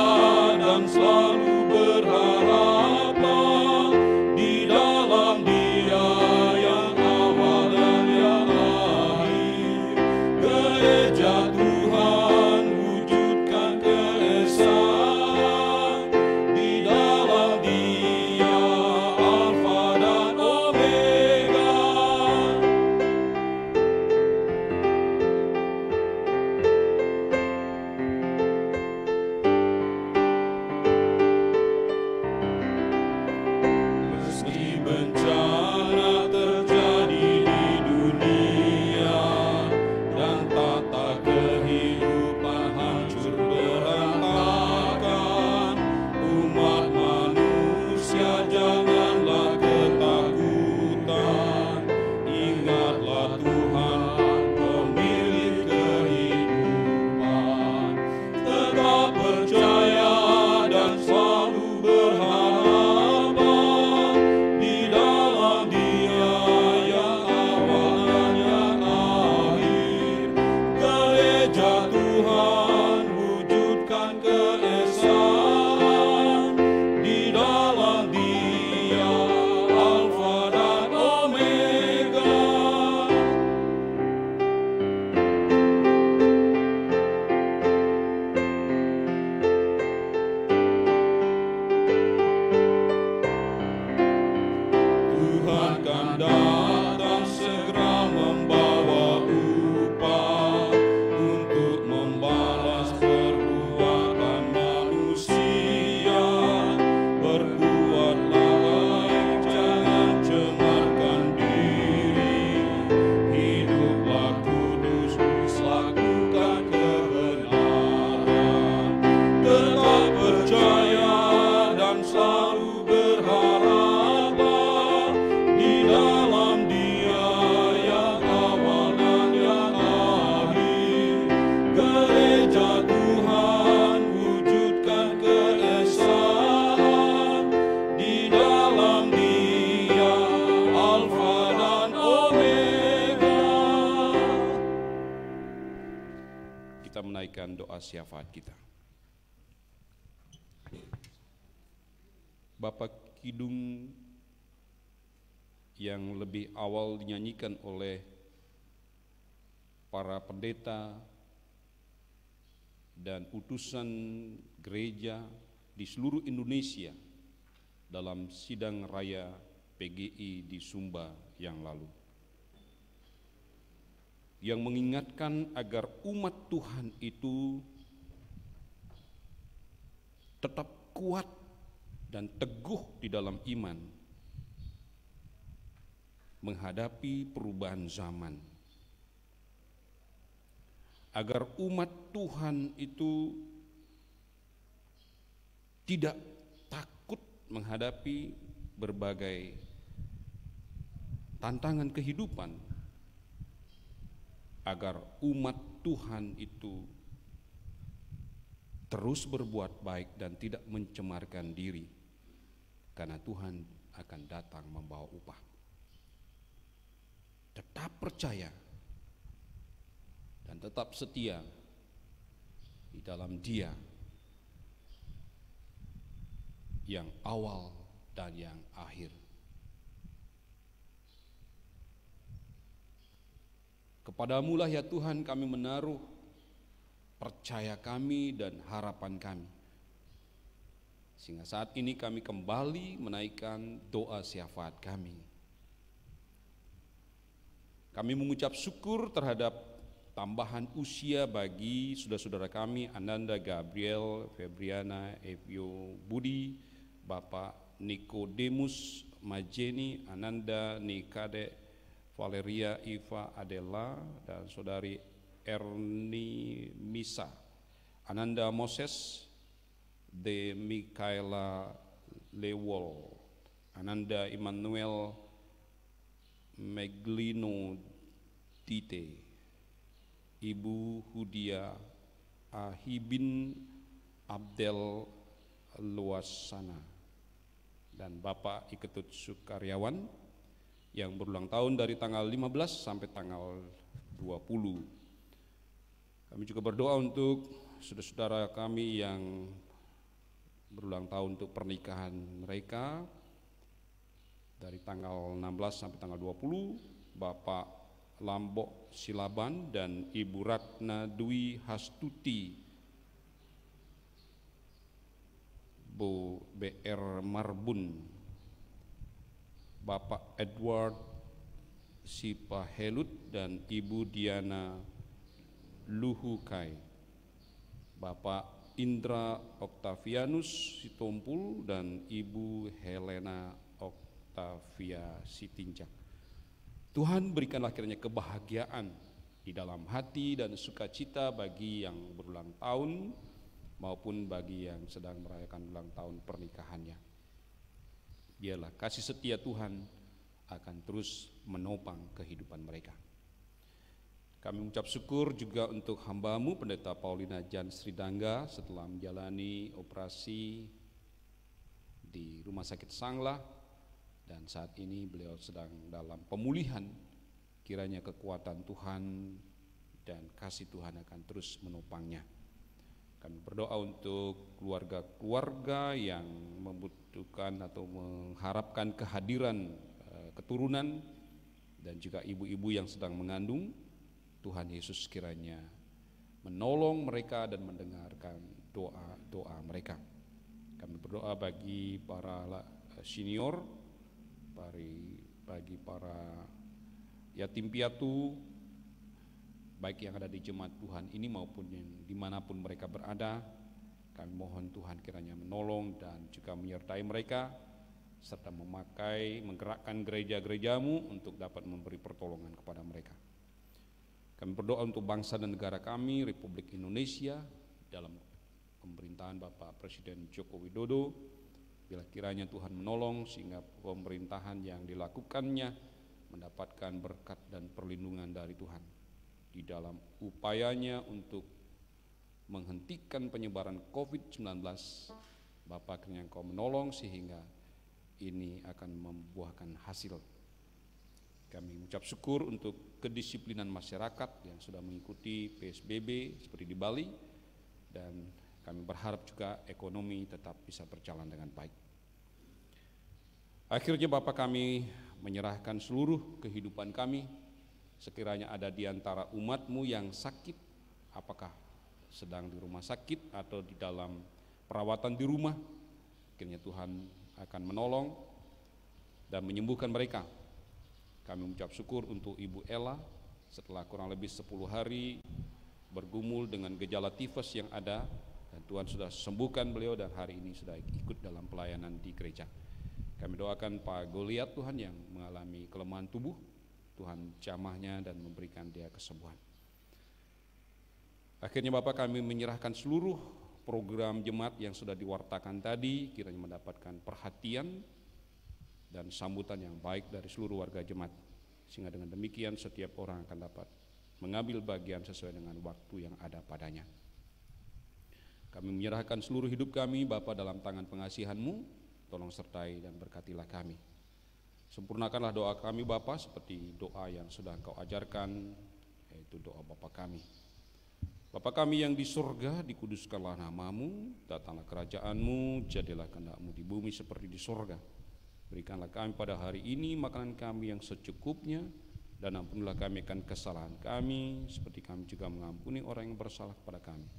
dan selalu berharaplah di dalam Dia. bencana terjadi di dunia dan tata kehidupan hancur berantakan, umat manusia janganlah ketakutan. Ingatlah Tuhan, pemilik kehidupan. Tetap percaya dan selalu berharap di dalam Dia yang awal dan yang akhir. Gereja Tuhan wujudkan keesaan di dalam Dia, Alfa dan Omega. Tuhan kan datang segera membawa upah untuk membalas perbuatan manusia. Berbuatlah baik, jangan cemarkan diri. Hiduplah kudus, lakukan kebenaran. Tetap percaya dan selalu berharap di dalam Dia yang awal dan yang akhir. Gereja Tuhan wujudkan keesaan di dalam Dia, Alfa dan Omega. Kita menaikkan doa syafaat kita. Bapa Kidung yang lebih awal dinyanyikan oleh para pendeta dan utusan gereja di seluruh Indonesia dalam sidang raya PGI di Sumba yang lalu, yang mengingatkan agar umat Tuhan itu tetap kuat dan teguh di dalam iman menghadapi perubahan zaman, agar umat Tuhan itu tidak takut menghadapi berbagai tantangan kehidupan, agar umat Tuhan itu terus berbuat baik dan tidak mencemarkan diri, karena Tuhan akan datang membawa upah. Tetap percaya dan tetap setia di dalam Dia yang awal dan yang akhir. Kepadamu-lah ya Tuhan kami menaruh percaya kami dan harapan kami, sehingga saat ini kami kembali menaikkan doa syafaat kami. Kami mengucap syukur terhadap tambahan usia bagi saudara-saudara kami Ananda Gabriel, Febriana, Evio Budi, Bapak Nikodemus Majeni, Ananda Nikade, Valeria Iva Adela, dan Saudari Erni Misa, Ananda Moses, De Mikaela Lewol, Ananda Immanuel Meglino Tite, Ibu Hudia Ahibin Abdel Luasana, dan Bapak Iketut Sukaryawan yang berulang tahun dari tanggal 15 sampai tanggal 20. Kami juga berdoa untuk saudara-saudara kami yang berulang tahun untuk pernikahan mereka dari tanggal 16 sampai tanggal 20, Bapak Lambok Silaban dan Ibu Ratna Dwi Hastuti, Bu BR Marbun, Bapak Edward Sipahelut dan Ibu Diana Luhukai, Bapak Indra Octavianus Sitompul dan Ibu Helena Octavia Sitinjak. Tuhan berikanlah kiranya kebahagiaan di dalam hati dan sukacita bagi yang berulang tahun maupun bagi yang sedang merayakan ulang tahun pernikahannya. Biarlah kasih setia Tuhan akan terus menopang kehidupan mereka. Kami mengucap syukur juga untuk hamba-Mu Pendeta Paulina Jan Sridangga setelah menjalani operasi di Rumah Sakit Sanglah dan saat ini beliau sedang dalam pemulihan. Kiranya kekuatan Tuhan dan kasih Tuhan akan terus menopangnya. Kami berdoa untuk keluarga-keluarga yang membutuhkan atau mengharapkan kehadiran keturunan dan juga ibu-ibu yang sedang mengandung. Tuhan Yesus kiranya menolong mereka dan mendengarkan doa-doa mereka. Kami berdoa bagi para senior, bagi para yatim piatu, baik yang ada di jemaat Tuhan ini maupun yang dimanapun mereka berada. Kami mohon Tuhan kiranya menolong dan juga menyertai mereka, serta menggerakkan gereja-gereja-Mu untuk dapat memberi pertolongan kepada mereka. Kami berdoa untuk bangsa dan negara kami, Republik Indonesia, dalam pemerintahan Bapak Presiden Joko Widodo. Bila kiranya Tuhan menolong sehingga pemerintahan yang dilakukannya mendapatkan berkat dan perlindungan dari Tuhan di dalam upayanya untuk menghentikan penyebaran COVID-19. Bapak kiranya Engkau menolong sehingga ini akan membuahkan hasil. Kami mengucap syukur untuk kedisiplinan masyarakat yang sudah mengikuti PSBB seperti di Bali, dan kami berharap juga ekonomi tetap bisa berjalan dengan baik. Akhirnya Bapa, kami menyerahkan seluruh kehidupan kami. Sekiranya ada di antara umat-Mu yang sakit, apakah sedang di rumah sakit atau di dalam perawatan di rumah, kiranya Tuhan akan menolong dan menyembuhkan mereka. Kami mengucap syukur untuk Ibu Ella setelah kurang lebih 10 hari bergumul dengan gejala tifus yang ada, dan Tuhan sudah sembuhkan beliau dan hari ini sudah ikut dalam pelayanan di gereja. Kami doakan Pak Goliat Tuhan yang mengalami kelemahan tubuh, Tuhan jamahnya dan memberikan dia kesembuhan. Akhirnya Bapak, kami menyerahkan seluruh program jemaat yang sudah diwartakan tadi, kiranya mendapatkan perhatian dan sambutan yang baik dari seluruh warga jemaat, sehingga dengan demikian setiap orang akan dapat mengambil bagian sesuai dengan waktu yang ada padanya. Kami menyerahkan seluruh hidup kami Bapa dalam tangan pengasihan-Mu, tolong sertai dan berkatilah kami. Sempurnakanlah doa kami Bapa seperti doa yang sudah Engkau ajarkan, yaitu doa Bapa kami. Bapa kami yang di surga, dikuduskanlah nama-Mu, datanglah kerajaan-Mu, jadilah kehendak-Mu di bumi seperti di surga. Berikanlah kami pada hari ini makanan kami yang secukupnya, dan ampunilah kami akan kesalahan kami, seperti kami juga mengampuni orang yang bersalah kepada kami.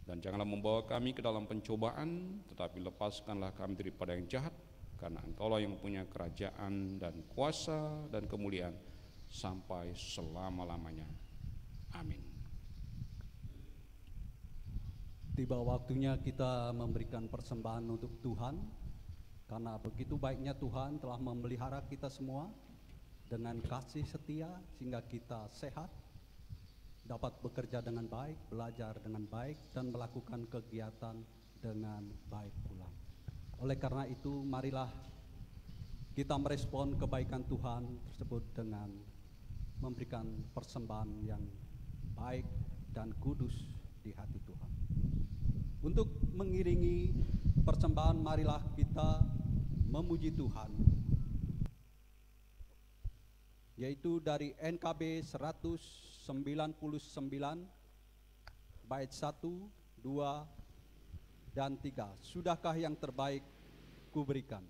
Dan janganlah membawa kami ke dalam pencobaan, tetapi lepaskanlah kami daripada yang jahat, karena Engkaulah yang punya kerajaan dan kuasa dan kemuliaan sampai selama-lamanya. Amin. Tiba waktunya kita memberikan persembahan untuk Tuhan. Karena begitu baiknya Tuhan telah memelihara kita semua dengan kasih setia sehingga kita sehat, dapat bekerja dengan baik, belajar dengan baik, dan melakukan kegiatan dengan baik pula. Oleh karena itu, marilah kita merespon kebaikan Tuhan tersebut dengan memberikan persembahan yang baik dan kudus di hati Tuhan. Untuk mengiringi persembahan, marilah kita memuji Tuhan, yaitu dari NKB 199 bait 1, 2, dan 3. Sudahkah yang terbaik kuberikan?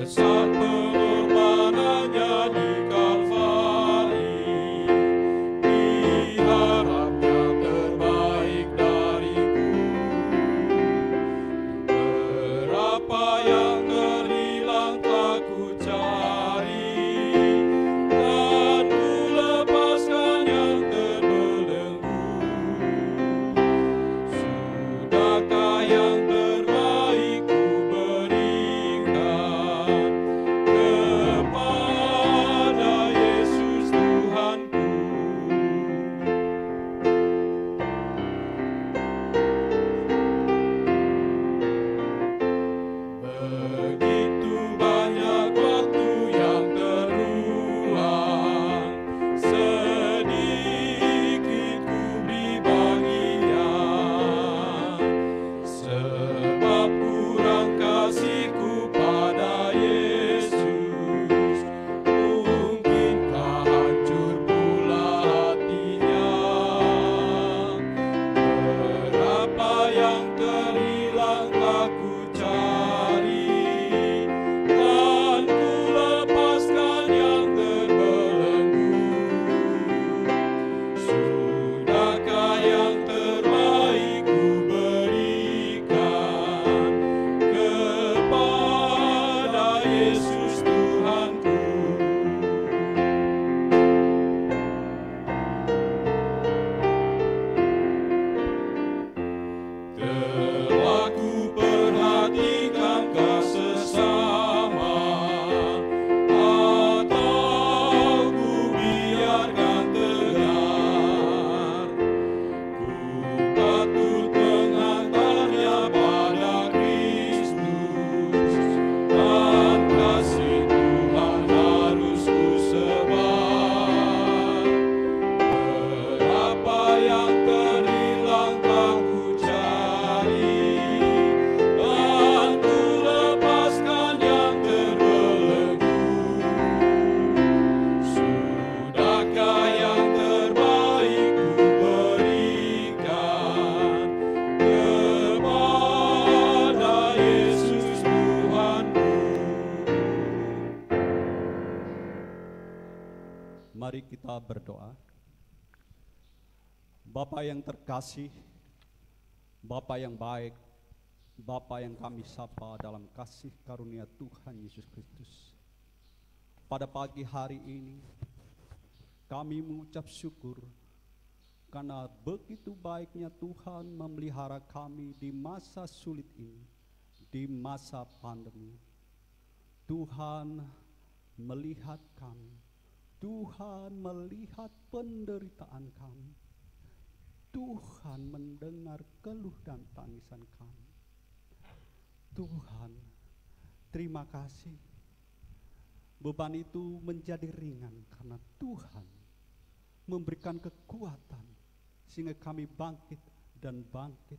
Besar pengorbanannya di Bapa yang terkasih, Bapa yang baik, Bapa yang kami sapa dalam kasih karunia Tuhan Yesus Kristus. Pada pagi hari ini, kami mengucap syukur karena begitu baiknya Tuhan memelihara kami di masa sulit ini, di masa pandemi. Tuhan melihat kami, Tuhan melihat penderitaan kami, Tuhan mendengar keluh dan tangisan kami. Tuhan, terima kasih. Beban itu menjadi ringan karena Tuhan memberikan kekuatan sehingga kami bangkit dan bangkit,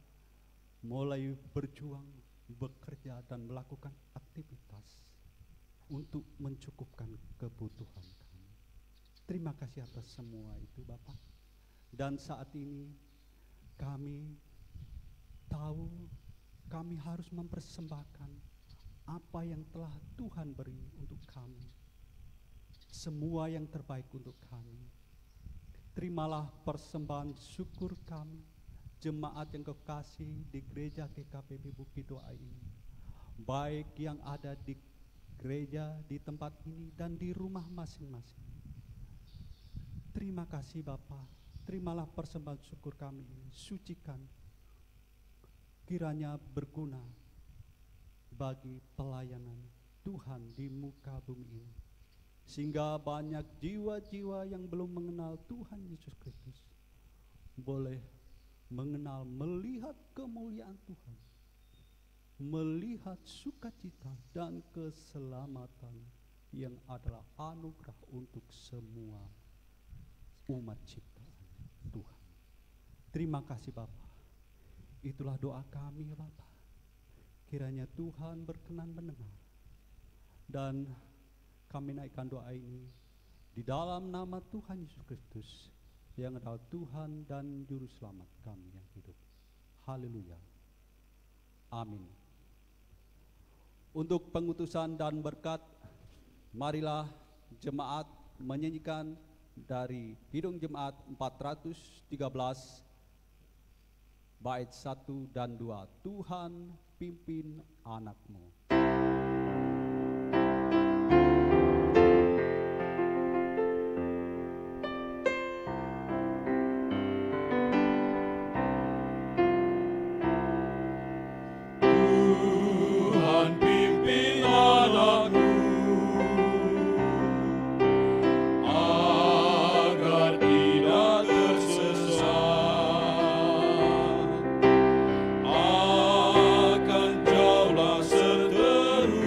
mulai berjuang, bekerja dan melakukan aktivitas untuk mencukupkan kebutuhan kami. Terima kasih atas semua itu Bapak. Dan saat ini kami tahu kami harus mempersembahkan apa yang telah Tuhan beri untuk kami. Semua yang terbaik untuk kami. Terimalah persembahan syukur kami, jemaat yang kekasih di gereja GKPB Bukit Doa ini. Baik yang ada di gereja, di tempat ini, dan di rumah masing-masing. Terima kasih Bapa. Terimalah persembahan syukur kami ini, sucikan. Kiranya berguna bagi pelayanan Tuhan di muka bumi ini. Sehingga banyak jiwa-jiwa yang belum mengenal Tuhan Yesus Kristus boleh mengenal, melihat kemuliaan Tuhan, melihat sukacita dan keselamatan yang adalah anugerah untuk semua umat ciptaan Tuhan. Terima kasih Bapa. Itulah doa kami ya Bapa. Kiranya Tuhan berkenan mendengar. Dan kami naikkan doa ini di dalam nama Tuhan Yesus Kristus yang adalah Tuhan dan Juru Selamat kami yang hidup. Haleluya. Amin. Untuk pengutusan dan berkat, marilah jemaat menyanyikan dari Hidung Jemaat 413 bait 1 dan 2. Tuhan pimpin anakmu. Tuhan pimpin anakmu agar tidak tersesat, akan jauhlah seteru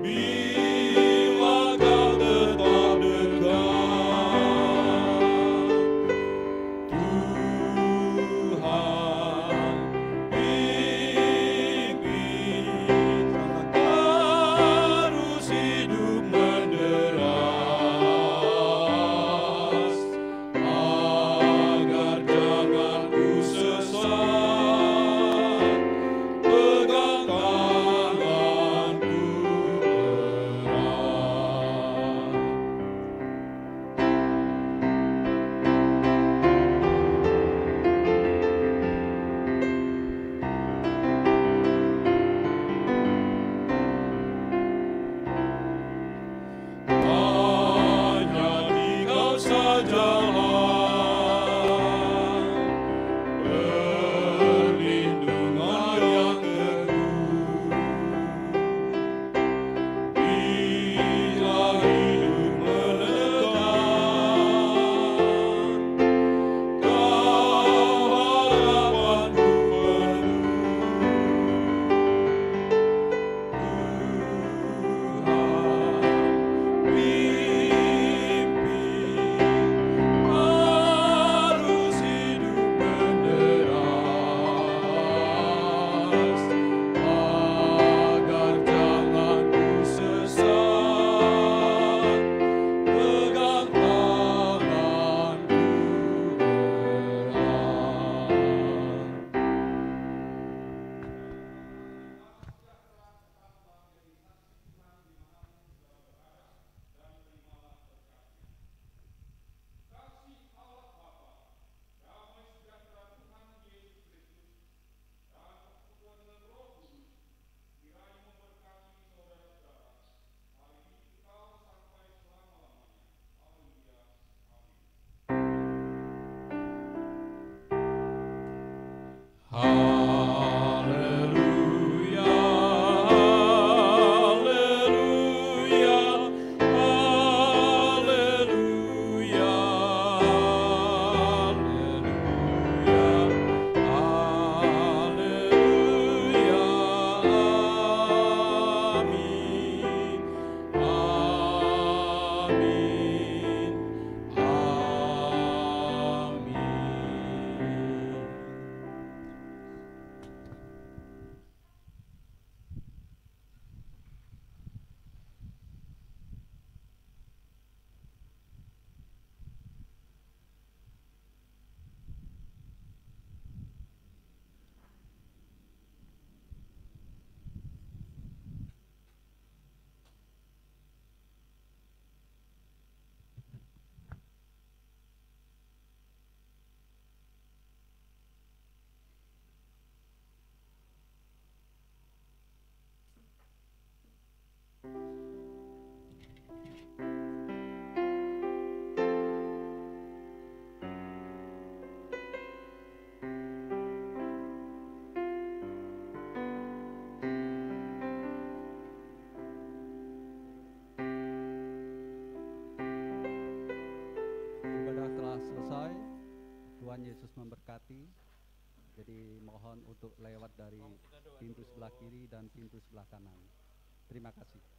bila kau tetap dekat. Tuhan pimpin, harus hidup menderas, agar jangan ku sesat, pegang tanganku erat. Hanya Dikau sajalah perlindungan yang teguh. Bila hidup menekan, Kau harapanku penuh. Tuhan pimpin memberkati. Jadi mohon untuk lewat dari pintu sebelah kiri dan pintu sebelah kanan. Terima kasih.